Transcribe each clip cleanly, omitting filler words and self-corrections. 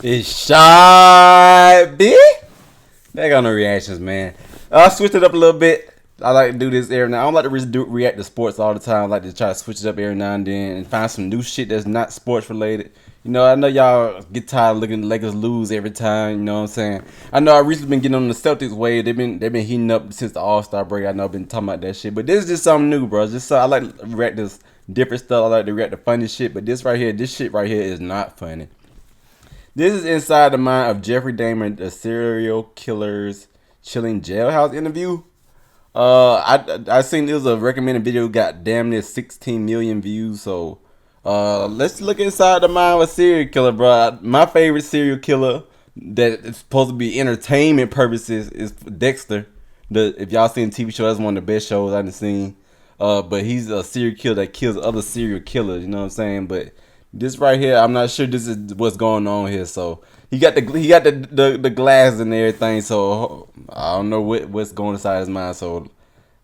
It's shot, B. They got no reactions, man. I switched it up a little bit. I like to do this every now. I don't like to react to sports all the time. I like to try to switch it up every now and then and find some new shit that's not sports related. You know, I know y'all get tired of looking at the Lakers lose every time. You know what I'm saying? I know I recently been getting on the Celtics wave. They've been heating up since the All-Star break. I know I've been talking about that shit, but this is just something new, bro. Just so I like to react to different stuff. I like to react to funny shit, but this shit right here is not funny. This is inside the mind of Jeffrey Dahmer, the serial killer's chilling jailhouse interview. I seen this was a recommended video, got damn near 16 million views. So let's look inside the mind of a serial killer, bro. My favorite serial killer that is supposed to be entertainment purposes is Dexter. If y'all seen the TV show, that's one of the best shows I've seen. But he's a serial killer that kills other serial killers. You know what I'm saying? But this right here, I'm not sure this is what's going on here. So he got the glass and everything. So I don't know what's going inside his mind. So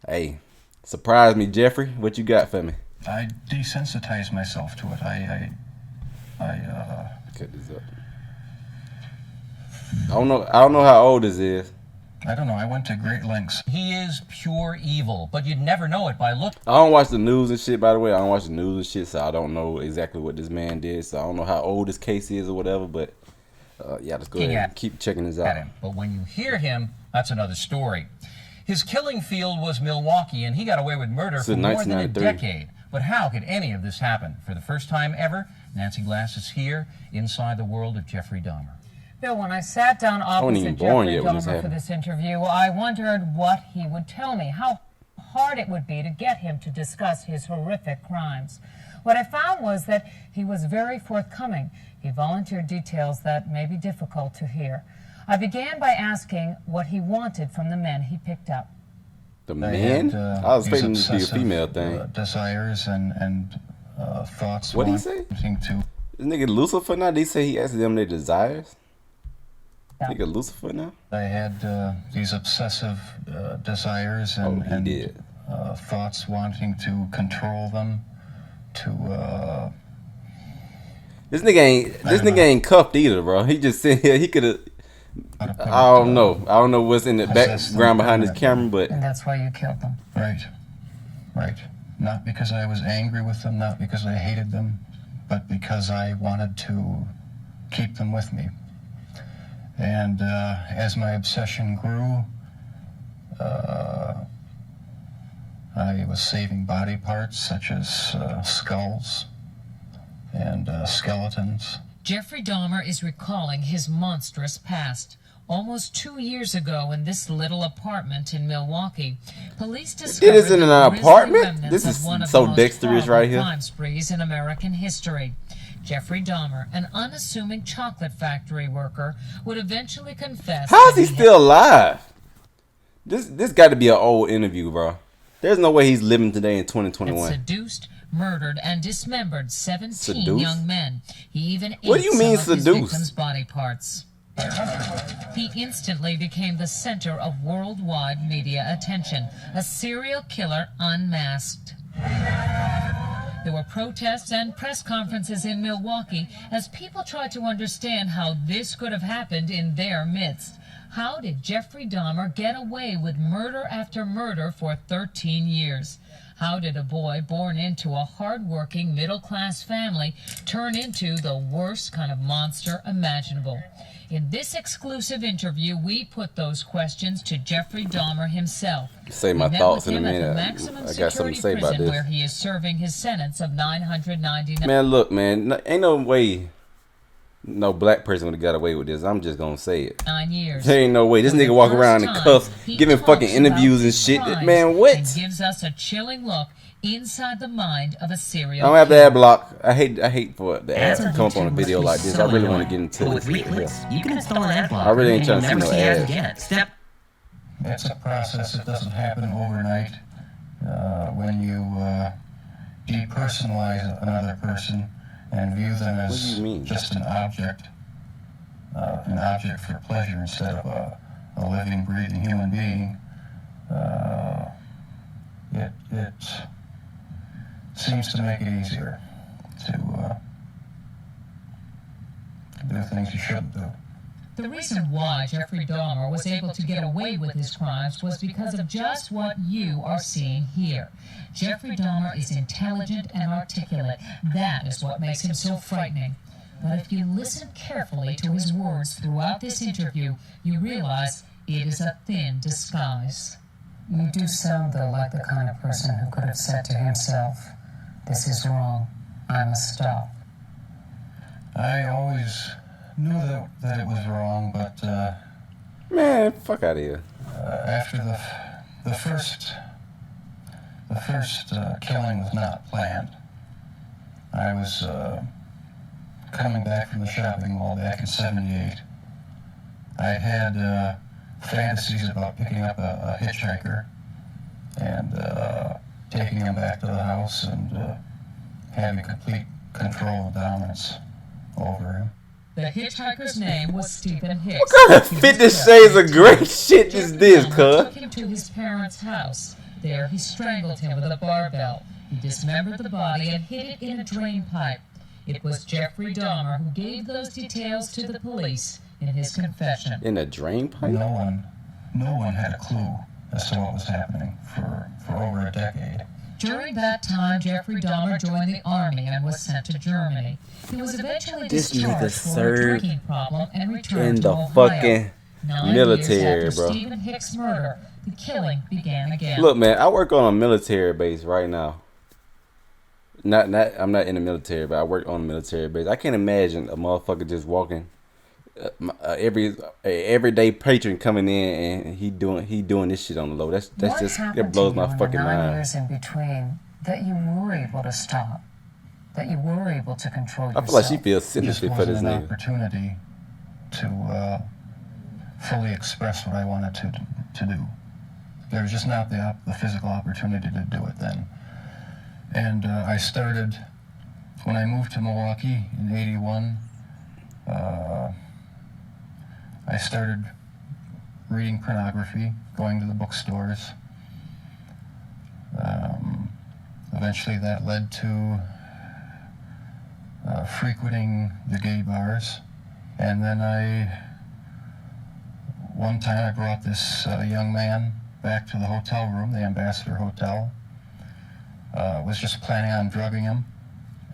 hey, surprise me, Jeffrey. What you got for me? I desensitized myself to it. I cut this up. I don't know how old this is. I don't know. I went to great lengths. He is pure evil, but you'd never know it by looking. I don't watch the news and shit, by the way. I don't watch the news and shit, so I don't know exactly what this man did. So I don't know how old this case is or whatever, but yeah, let's go ahead and keep checking this out. But when you hear him, that's another story. His killing field was Milwaukee, and he got away with murder for more than a decade. But how could any of this happen? For the first time ever, Nancy Glass is here inside the world of Jeffrey Dahmer. Bill, when I sat down opposite Jeffrey Dahmer for this interview, I wondered what he would tell me, how hard it would be to get him to discuss his horrific crimes. What I found was that he was very forthcoming. He volunteered details that may be difficult to hear. I began by asking what he wanted from the men he picked up. The men? I was expecting this to be a female thing. Desires and thoughts. What did he say? This nigga Lucifer now? Did he say he asked them their desires? Nigga Lucifer now? I had these obsessive desires and thoughts wanting to control them. This nigga ain't cuffed either, bro. He just sitting here. He could have. I don't know. I don't know what's in the background behind his camera, but. And that's why you killed them. Right. Not because I was angry with them, not because I hated them, but because I wanted to keep them with me. And as my obsession grew, I was saving body parts such as skulls and skeletons. Jeffrey Dahmer is recalling his monstrous past. Almost 2 years ago, in this little apartment in Milwaukee, police discovered it is in an apartment. This is so Dexterish right here. Crime sprees in American history. Jeffrey Dahmer, an unassuming chocolate factory worker, would eventually confess. How is he still alive? This got to be an old interview, bro. There's no way he's living today in 2021. Seduced, murdered, and dismembered 17 young men. He even ate what do you mean some of his seduced? victims' body parts. He instantly became the center of worldwide media attention, a serial killer unmasked. There were protests and press conferences in Milwaukee as people tried to understand how this could have happened in their midst. How did Jeffrey Dahmer get away with murder after murder for 13 years? How did a boy born into a hard-working middle-class family turn into the worst kind of monster imaginable? In this exclusive interview, we put those questions to Jeffrey Dahmer himself. Say my thoughts in a minute. I got something to say about this. Where he is serving his sentence of 999. Man, look, man, ain't no way no black person would have got away with this. I'm just gonna say it. 9 years. There ain't no way. This nigga walk around in cuffs, giving fucking interviews and shit. Man, what? And gives us a chilling look inside the mind of a serial killer. I don't have the ad block. I hate for the ads to come up on a video like this. I really want to get into it. You can install an ad block. I really ain't trying to see no ads. It's a process. It doesn't happen overnight. When you depersonalize another person and view them as just an object for pleasure instead of a living, breathing human being, it seems to make it easier do things you shouldn't do. The reason why Jeffrey Dahmer was able to get away with his crimes was because of just what you are seeing here. Jeffrey Dahmer is intelligent and articulate. That is what makes him so frightening. But if you listen carefully to his words throughout this interview, you realize it is a thin disguise. You do sound, though, like the kind of person who could have said to himself, "This is wrong. I must stop." I always knew that it was wrong, but Man, fuck out of here. after the first killing was not planned. I was coming back from the shopping mall back in '78. I had fantasies about picking up a hitchhiker and taking him back to the house and having complete control and dominance over him. The hitchhiker's name was Stephen Hicks. What kind of 50 Shades of Grey shit is this, Dahmer cuz? took him to his parents' house. There he strangled him with a barbell. He dismembered the body and hid it in a drain pipe. It was Jeffrey Dahmer who gave those details to the police in his confession. In a drain pipe? No one had a clue as to what was happening for over a decade. During that time, Jeffrey Dahmer joined the army and was sent to Germany. He was eventually This nigga discharged for a served drinking problem and in returned to the Ohio. fucking 9 military, years after bro. Stephen Hicks' murder, the killing began again. Look, man, I work on a military base right now. I'm not in the military, but I work on a military base. I can't imagine a motherfucker just walking, everyday patron coming in and he doing this shit on the low. That's just, it blows my fucking mind. 9 years in between that you were able to stop, that you were able to control I yourself. feel like she feels This sympathy for wasn't this an nigga. opportunity to fully express what I wanted to do. There was just not the physical opportunity to do it then. And I started, when I moved to Milwaukee in '81, I started reading pornography, going to the bookstores. Eventually that led to frequenting the gay bars. And then one time I brought this young man back to the hotel room, the Ambassador Hotel. Was just planning on drugging him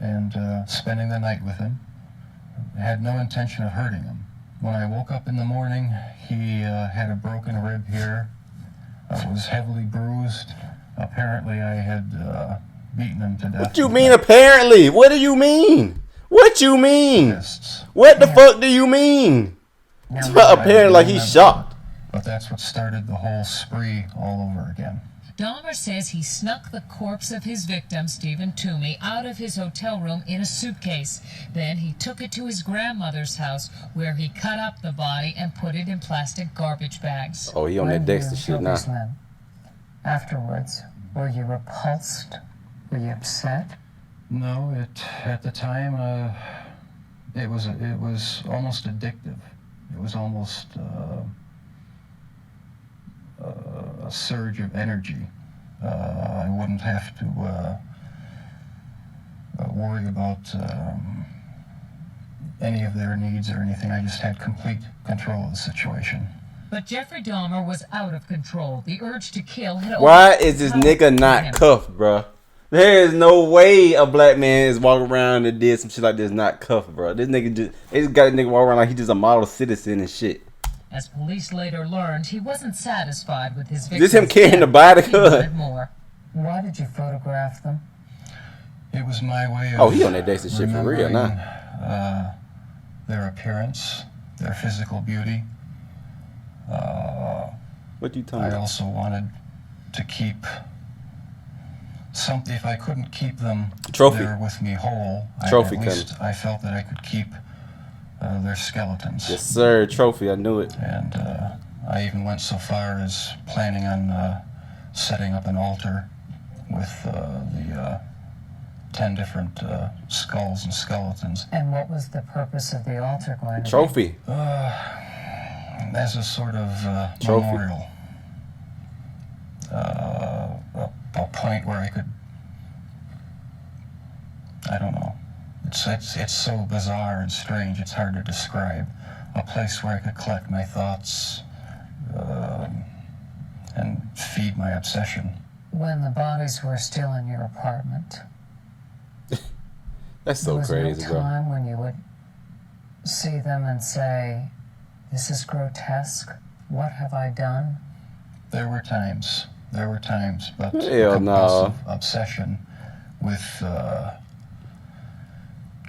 and spending the night with him. I had no intention of hurting him. When I woke up in the morning, he had a broken rib here, was heavily bruised. Apparently I had beaten him to death. What you mean apparently? What do you mean? What you mean? Fists. What the fuck do you mean? Apparently like he's shocked. But that's what started the whole spree all over again. Dahmer says he snuck the corpse of his victim, Stephen Toomey, out of his hotel room in a suitcase. Then he took it to his grandmother's house, where he cut up the body and put it in plastic garbage bags. Oh, he on that Dexter shit now. Afterwards, were you repulsed? Were you upset? No, at the time it was almost addictive. It was almost a surge of energy. I wouldn't have to worry about any of their needs or anything. I just had complete control of the situation. But Jeffrey Dahmer was out of control. The urge to kill had Why is this nigga not cuffed, bruh? There is no way a black man is walking around and did some shit like this not cuffed, bruh. This nigga they just got a nigga walking around like he just a model citizen and shit. As police later learned, he wasn't satisfied with his victims. This him carrying the body, He wanted more. Why did you photograph them? It was my way of Oh, he on that Dexter shit for real now. remembering, their appearance, their physical beauty. What you talking I about? also wanted to keep something. If I couldn't keep them Trophy. there with me whole, Trophy at least I felt that I could keep their skeletons. Yes, sir. Trophy. I knew it. And I even went so far as planning on setting up an altar with the 10 different skulls and skeletons. And what was the purpose of the altar going to be? Trophy. As a sort of Trophy. memorial. A point where I could, I don't know. It's so bizarre and strange, it's hard to describe. A place where I could collect my thoughts and feed my obsession. When the bodies were still in your apartment, That's so crazy, there was no bro. time when you would see them and say, "This is grotesque. What have I done?" There were times, but Hell the compulsive no. obsession with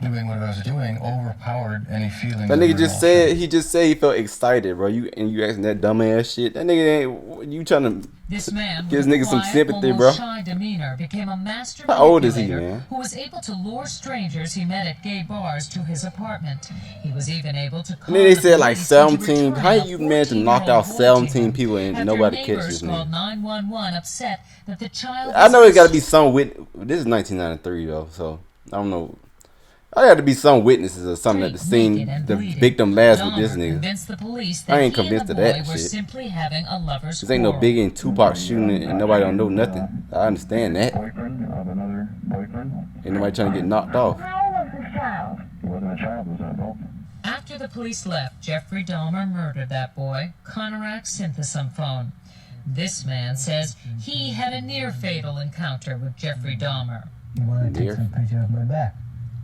doing what I was doing overpowered any feelings. That of nigga just revulsion. said he felt excited, bro. You asking that dumbass shit. That nigga ain't, you trying to This man give this with nigga a some quiet, sympathy, almost bro. shy demeanor became a master How old is he, manipulator man? who was able to lure strangers he met at gay bars to his apartment. He was even able to call And then they the said like police into 17. How returning a you manage to knock 14-year-old out boy to 17 him people and after nobody catch neighbors this called nigga? 911 upset that the child I was know it got to be some this is 1993 though, so I don't know. I got to be some witnesses or something at the scene. The victim last with this nigga. Convinced the police I that ain't he and convinced the of boy that were shit. simply having a lover's This ain't no quarrel. Biggie and Tupac shooting it and nobody don't know nothing. I understand that. Boyfriend of another boyfriend. Ain't nobody trying to get knocked off. How old was this child? He wasn't a child, he was an adult. After the police left, Jeffrey Dahmer murdered that boy, Conorak Synthesum phone. This man says he had a near-fatal encounter with Jeffrey Dahmer. You want to take some picture of my back?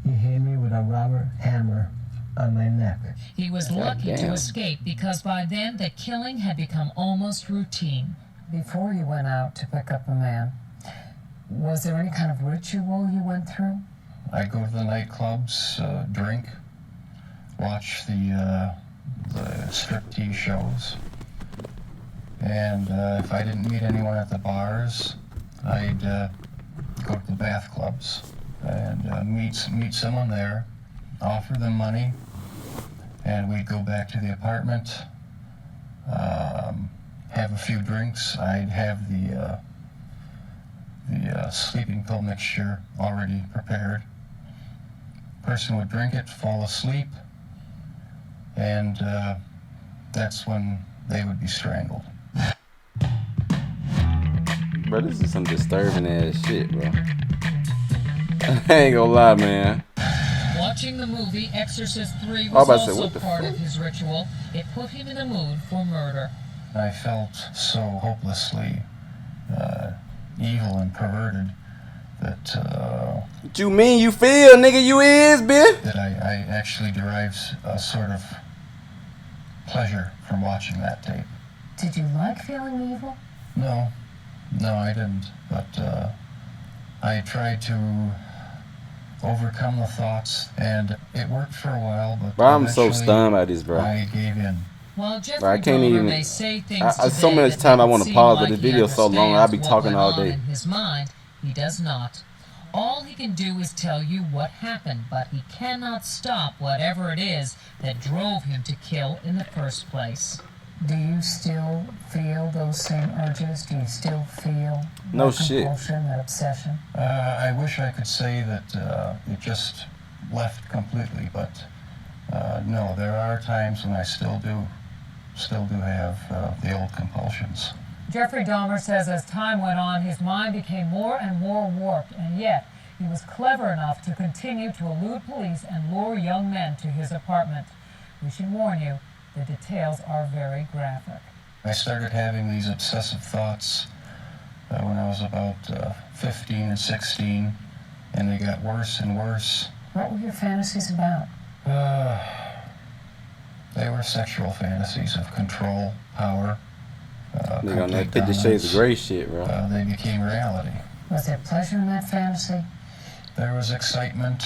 He hit me with a rubber hammer on my neck. He was lucky to damn. escape because by then the killing had become almost routine. Before you went out to pick up a man, was there any kind of ritual you went through? I'd go to the nightclubs, drink, watch the striptease shows, and if I didn't meet anyone at the bars, I'd go to the bath clubs and meet someone there, offer them money, and we'd go back to the apartment, have a few drinks. I'd have the sleeping pill mixture already prepared. Person would drink it, fall asleep, and that's when they would be strangled. Bro, this is some disturbing ass shit, bro. I ain't gonna lie, man. Watching the movie Exorcist 3 I was was about to say, also what the part fuck? of his ritual. It put him in the mood for murder. I felt so hopelessly evil and perverted that What you mean you feel, nigga? You is, bitch. that I actually derived a sort of pleasure from watching that tape. Did you like feeling evil? No, I didn't. But I tried to overcome the thoughts, and it worked for a while. But Bro, I'm so eventually stunned by this, bro. I gave in. While Jeffrey I can't Dahmer even- may say things so today many that times I make it wanna seem pause, but like the he video's so long, I'll be understands talking what all went on day. In his mind, he does not. All he can do is tell you what happened, but he cannot stop whatever it is that drove him to kill in the first place. Do you still feel those same urges? Do you still feel No that shit. compulsion, that obsession? I wish I could say that it just left completely, but no, there are times when I still do have the old compulsions. Jeffrey Dahmer says as time went on, his mind became more and more warped, and yet he was clever enough to continue to elude police and lure young men to his apartment. We should warn you, the details are very graphic. I started having these obsessive thoughts when I was about 15 and 16, and they got worse and worse. What were your fantasies about? They were sexual fantasies of control, power, Nigga on that complete 50 Shades of dominance. Grey shit, bro. They became reality. Was there pleasure in that fantasy? There was excitement,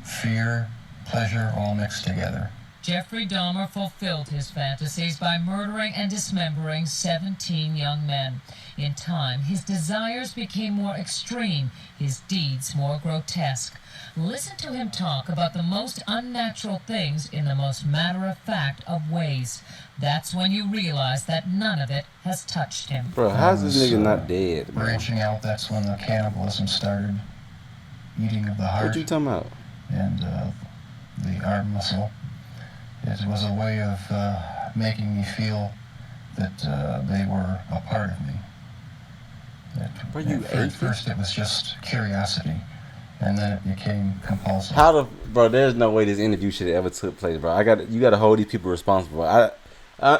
fear, pleasure, all mixed together. Jeffrey Dahmer fulfilled his fantasies by murdering and dismembering 17 young men. In time, his desires became more extreme, his deeds more grotesque. Listen to him talk about the most unnatural things in the most matter-of-fact of ways. That's when you realize that none of it has touched him. Bro, how's this nigga not dead, bro? Branching out, that's when the cannibalism started. Eating of the heart What you talking about? and the arm muscle. It was a way of making me feel that they were a part of me. Bro, you At ate first it was just curiosity, and then it became compulsive. How the bro? There's no way this interview should have ever took place, bro. You got to hold these people responsible. I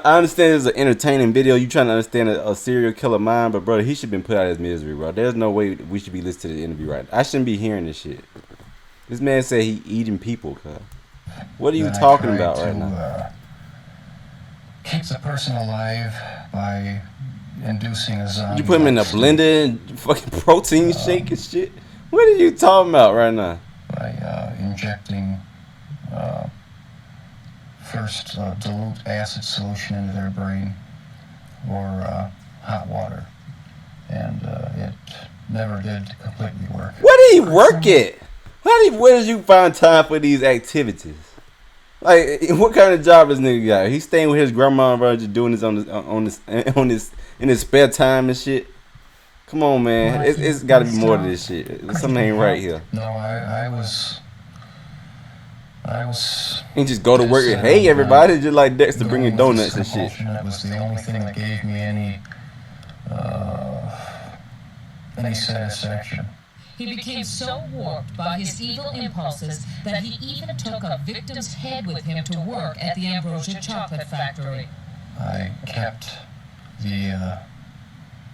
understand it's an entertaining video. You trying to understand a serial killer mind, but bro, he should have been put out of his misery, bro. There's no way we should be listening to the interview right now. I shouldn't be hearing this shit. This man said he eating people, cuz. What are you talking about right now? Keep the person alive by inducing a zombie. You put him in a blender and fucking protein shake and shit? What are you talking about right now? By injecting first dilute acid solution into their brain or hot water. And it never did completely work. Where did he work at? Where did you find time for these activities? Like, what kind of job this nigga got? He's staying with his grandma, bro, just doing this in his spare time and shit. Come on, man. It's got to be more to this shit. Something ain't right here. No, I was. He just go to work and hey everybody, just like Dexter bringing donuts and shit. That was the only thing that gave me any satisfaction. He became so warped by his evil impulses that he even took a victim's head with him to work at the Ambrosia Chocolate Factory. I kept the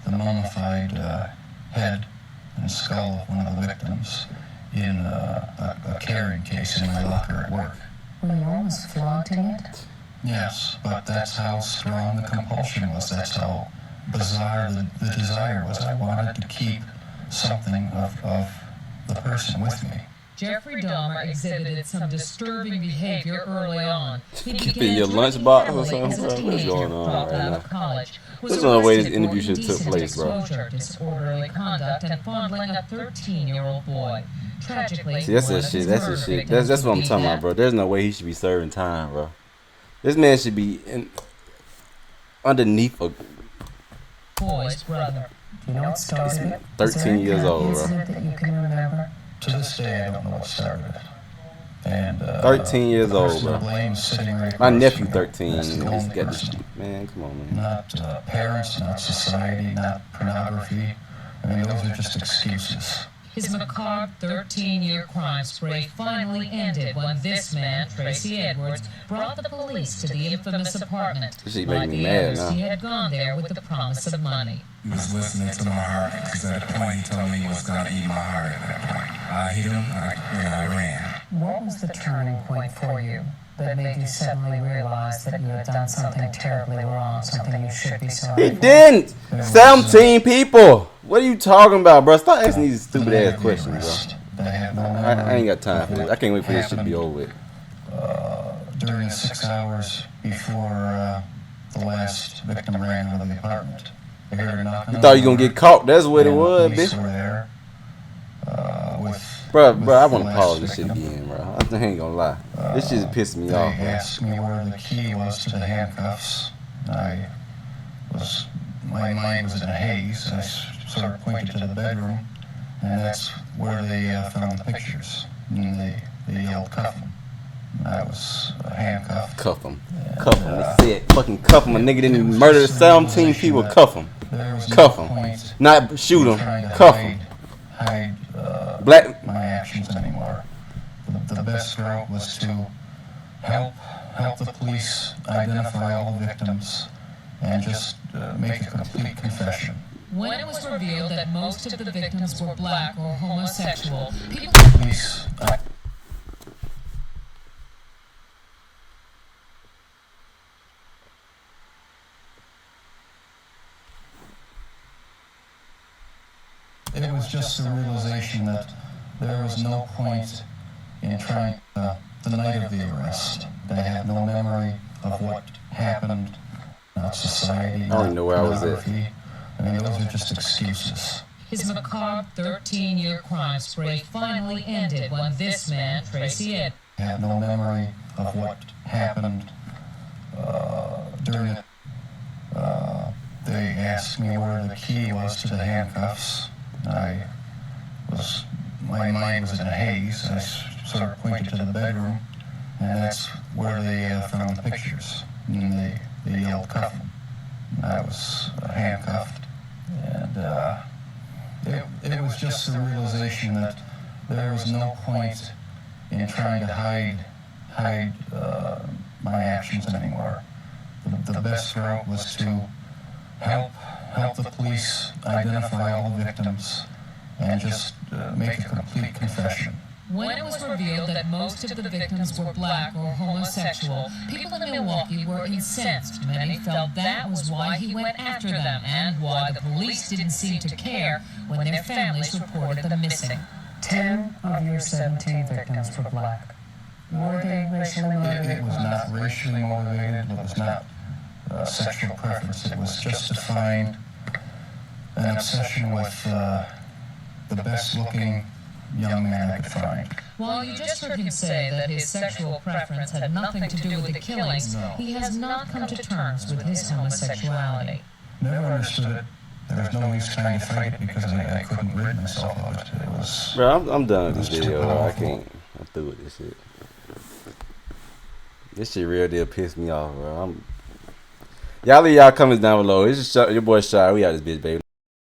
mummified head and skull of one of the victims in a carrying case in my locker at work. Were you almost flaunting it? Yes, but that's how strong the compulsion was. That's how bizarre the desire was. I wanted to keep something of the person with me. Jeffrey Dahmer exhibited some disturbing behavior early on. He Keep it in your lunchbox or something, bro? What's going on right now? College, There's no way this interview should have took place, bro. Disorderly conduct and fondling a 13-year-old boy. Tragically, See, that's that shit. That's the shit. That's what I'm talking about, bro. There's no way he should be serving time, bro. This man should be underneath a boy's brother. Do you know what started it? 13 years old, bro. That you can remember? To this day, I don't know what started it. And 13 years old, bro. Right My nephew 13. That's the only person. Man, come on, man. Not parents, not society, not pornography. I mean, those are just excuses. His macabre 13-year crime spree finally ended when this man, Tracy Edwards, brought the police to the infamous apartment. This shit making me mad now. He had gone there with the promise of money. He was listening to my heart because at the point he told me he was going to eat my heart at that point. I hit him and I ran. What was the turning point for you that made you suddenly realize that you had done something terribly wrong, something you should be sorry He for? didn't. 17 people. What are you talking about, bro? Stop asking these stupid ass questions, bro. I ain't got time for this. I can't wait for this shit to be over with. During the 6 hours before the last victim ran out of the apartment, I heard a knock on the door. You thought you gonna get caught? That's what it was, Police bitch. were there, Bro, I want to pause this shit again, bro. I ain't gonna lie. This shit is pissing me off, They bro. asked me where the key was to the handcuffs. My mind was in a haze. I sort of pointed to the bedroom, and that's where they found the pictures. And they yelled, "Cuff him." I was handcuffed. Cuff him. Cuff him. They said fucking cuff him. A nigga didn't murder 17 people. Cuff him. Cuff him. Not shoot him. Cuff him. Hide Black. my actions anymore. The best route was to help the police identify all the victims and just make a complete confession. When it was revealed that most of the victims were black or homosexual, people... Police It was just the realization that there was no point in trying the night of the arrest. They had no memory of what happened, not society, I don't even know where I was at. pornography. I mean, those are just excuses. His macabre 13-year crime spree finally ended when this man, Tracy Edwards, They had no memory of what happened during it. They asked me where the key was to the handcuffs. My mind was in a haze. I sort of pointed to the bedroom, and that's where they found the pictures. And they yelled, "Cuff him." I was handcuffed, and it was just the realization that there was no point in trying to hide my actions anymore. The best route was to help the police identify all the victims and just make a complete confession. When it was revealed that most of the victims were black or homosexual, people in Milwaukee were incensed. Many felt that was why he went after them and why the police didn't seem to care when their families reported them missing. 10 of your 17 victims were black. Were they racially motivated? It was not racially motivated. It was not sexual preference. It was just to find an obsession with the best-looking young man I could find. While you just heard him say that his sexual preference had nothing to do with the killings, he has not come to terms with his homosexuality. Never understood it. There was no use trying to fight it because I couldn't rid myself of it. It was... Bro, I'm done with this video, bro. I can't. I'm through with this shit. This shit real deal pissed me off, bro. Y'all leave y'all comments down below. It's just your boy Shy. We out this bitch, baby.